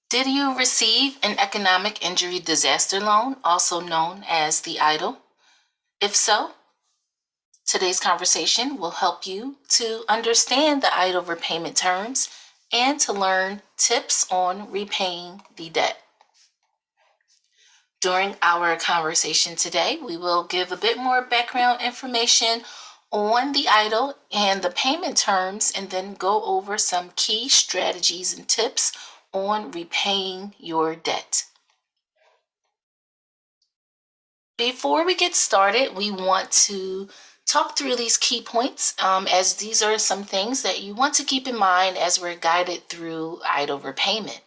Did you receive an economic injury disaster loan, also known as the EIDL? If so, today's conversation will help you to understand the EIDL repayment terms and to learn tips on repaying the debt. During our conversation today, we will give a bit more background information on the EIDL and the payment terms, and then go over some key strategies and tips on repaying your debt. Before we get started, we want to talk through these key points, as these are some things that you want to keep in mind as we're guided through EIDL repayment.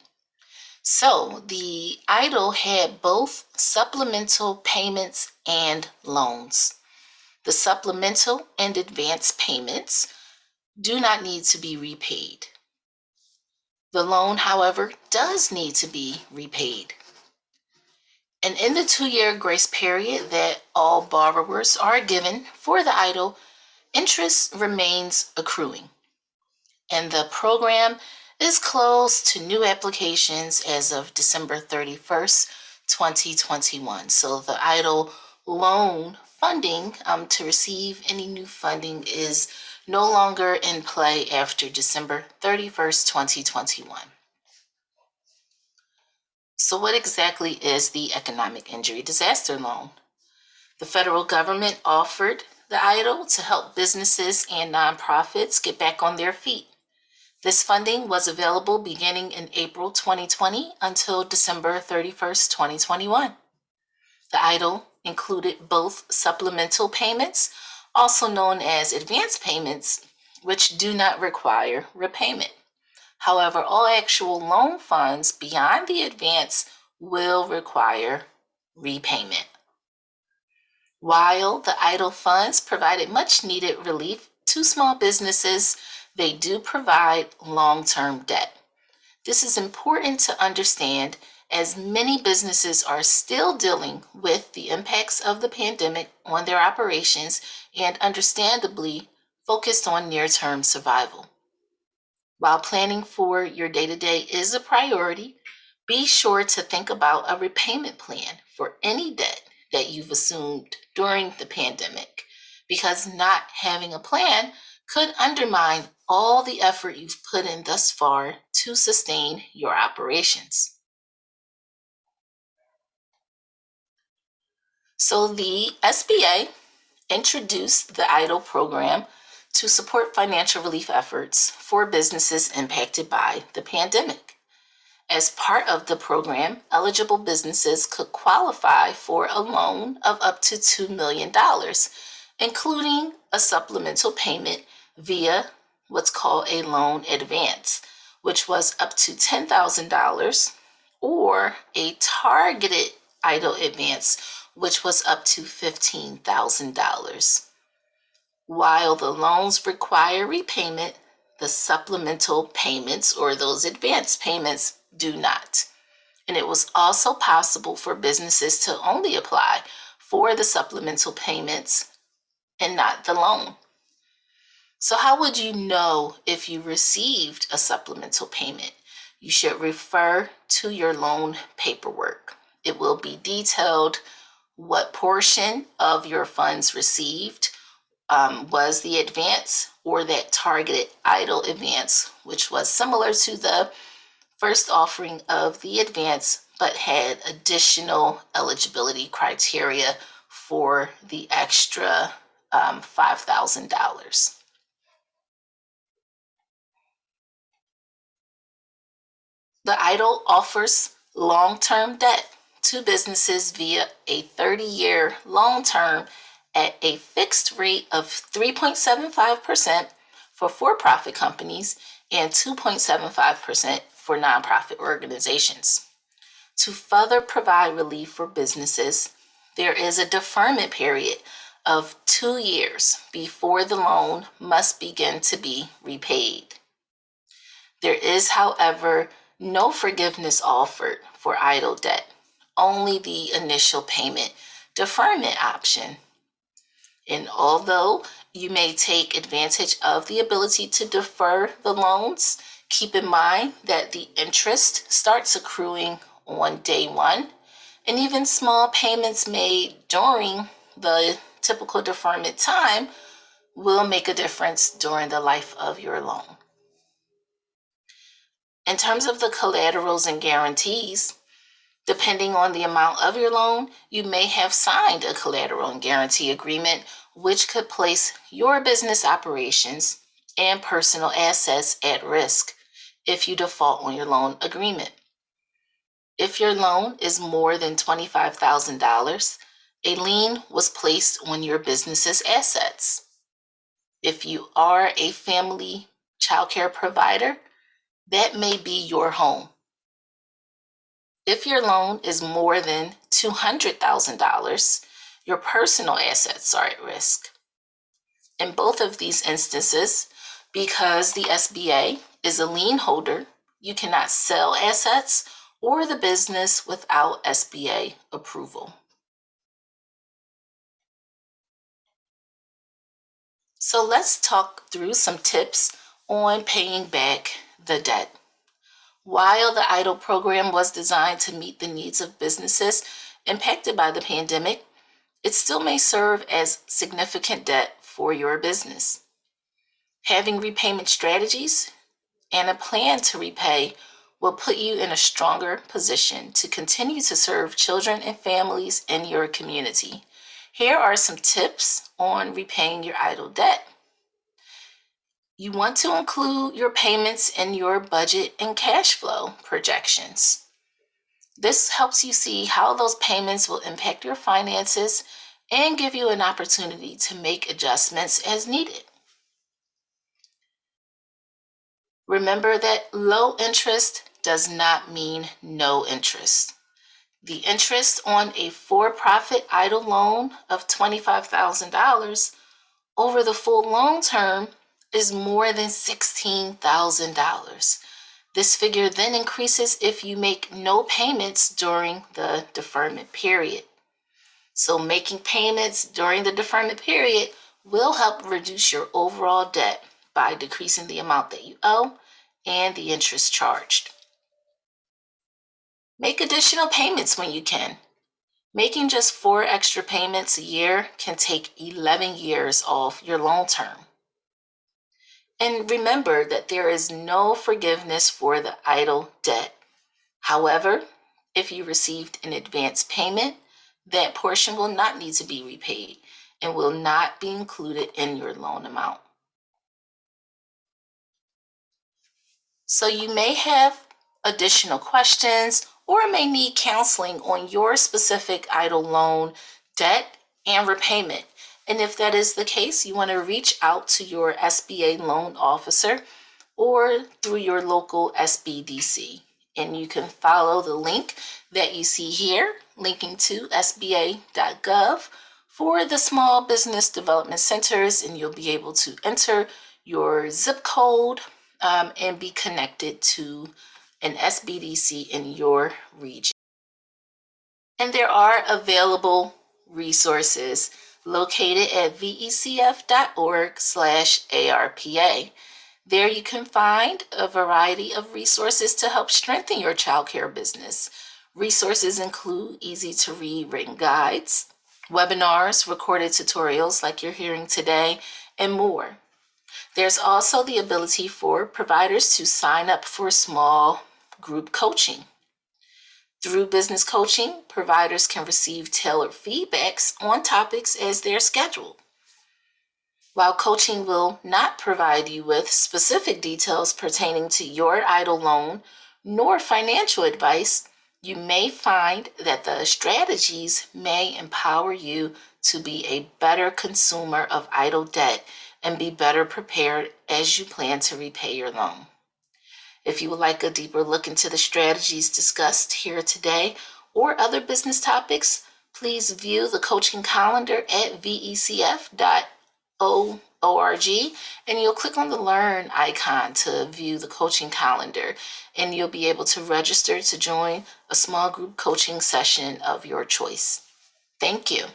So the EIDL had both supplemental payments and loans. The supplemental and advance payments do not need to be repaid. The loan, however, does need to be repaid. And in the 2-year grace period that all borrowers are given for the EIDL, interest remains accruing. And the program is closed to new applications as of December 31st, 2021. So the EIDL loan funding to receive any new funding is no longer in play after December 31st, 2021. So what exactly is the economic injury disaster loan? The federal government offered the EIDL to help businesses and nonprofits get back on their feet. This funding was available beginning in April 2020 until December 31st, 2021. The EIDL included both supplemental payments, also known as advance payments, which do not require repayment. However, all actual loan funds beyond the advance will require repayment. While the EIDL funds provided much needed relief to small businesses, they do provide long-term debt. This is important to understand as many businesses are still dealing with the impacts of the pandemic on their operations and understandably focused on near-term survival. While planning for your day-to-day is a priority, be sure to think about a repayment plan for any debt that you've assumed during the pandemic, because not having a plan could undermine all the effort you've put in thus far to sustain your operations. So the SBA introduced the EIDL program to support financial relief efforts for businesses impacted by the pandemic. As part of the program, eligible businesses could qualify for a loan of up to $2 million, including a supplemental payment via what's called a loan advance, which was up to $10,000, or a targeted EIDL advance, which was up to $15,000. While the loans require repayment, the supplemental payments, or those advance payments, do not. And it was also possible for businesses to only apply for the supplemental payments and not the loan. So how would you know if you received a supplemental payment? You should refer to your loan paperwork. It will be detailed what portion of your funds received was the advance or that targeted EIDL advance, which was similar to the first offering of the advance, but had additional eligibility criteria for the extra $5,000. The EIDL offers long-term debt to businesses via a 30-year loan term at a fixed rate of 3.75% for for-profit companies and 2.75% for nonprofit organizations. To further provide relief for businesses, there is a deferment period of 2 years before the loan must begin to be repaid. There is, however, no forgiveness offered for EIDL debt, only the initial payment deferment option. And although you may take advantage of the ability to defer the loans, Keep in mind that the interest starts accruing on day one, and even small payments made during the typical deferment time will make a difference during the life of your loan. In terms of the collaterals and guarantees, depending on the amount of your loan, you may have signed a collateral and guarantee agreement, which could place your business operations and personal assets at risk if you default on your loan agreement. If your loan is more than $25,000, a lien was placed on your business's assets. If you are a family childcare provider, that may be your home. If your loan is more than $200,000, your personal assets are at risk. In both of these instances, because the SBA is a lien holder, you cannot sell assets or the business without SBA approval. So let's talk through some tips on paying back the debt. While the EIDL program was designed to meet the needs of businesses impacted by the pandemic, it still may serve as significant debt for your business. Having repayment strategies and a plan to repay will put you in a stronger position to continue to serve children and families in your community. Here are some tips on repaying your EIDL debt. You want to include your payments in your budget and cash flow projections. This helps you see how those payments will impact your finances and give you an opportunity to make adjustments as needed. Remember that low interest does not mean no interest. The interest on a for-profit EIDL loan of $25,000 over the full loan term is more than $16,000. This figure then increases if you make no payments during the deferment period. So making payments during the deferment period will help reduce your overall debt by decreasing the amount that you owe and the interest charged. Make additional payments when you can. Making just 4 extra payments a year can take 11 years off your loan term. And remember that there is no forgiveness for the EIDL debt. However, if you received an advance payment, that portion will not need to be repaid and will not be included in your loan amount. So you may have additional questions or may need counseling on your specific EIDL loan debt and repayment. And if that is the case, you want to reach out to your SBA loan officer or through your local SBDC. And you can follow the link that you see here, linking to sba.gov for the small business development centers, and you'll be able to enter your zip code and be connected to an SBDC in your region. And there are available resources located at vecf.org/ARPA. There you can find a variety of resources to help strengthen your childcare business. Resources include easy-to-read written guides, webinars, recorded tutorials like you're hearing today, and more. There's also the ability for providers to sign up for small group coaching. Through business coaching, providers can receive tailored feedbacks on topics as they're scheduled. While coaching will not provide you with specific details pertaining to your EIDL loan nor financial advice, you may find that the strategies may empower you to be a better consumer of EIDL debt and be better prepared as you plan to repay your loan. If you would like a deeper look into the strategies discussed here today or other business topics, please view the coaching calendar at vecf.org, and you'll click on the Learn icon to view the coaching calendar, and you'll be able to register to join a small group coaching session of your choice. Thank you.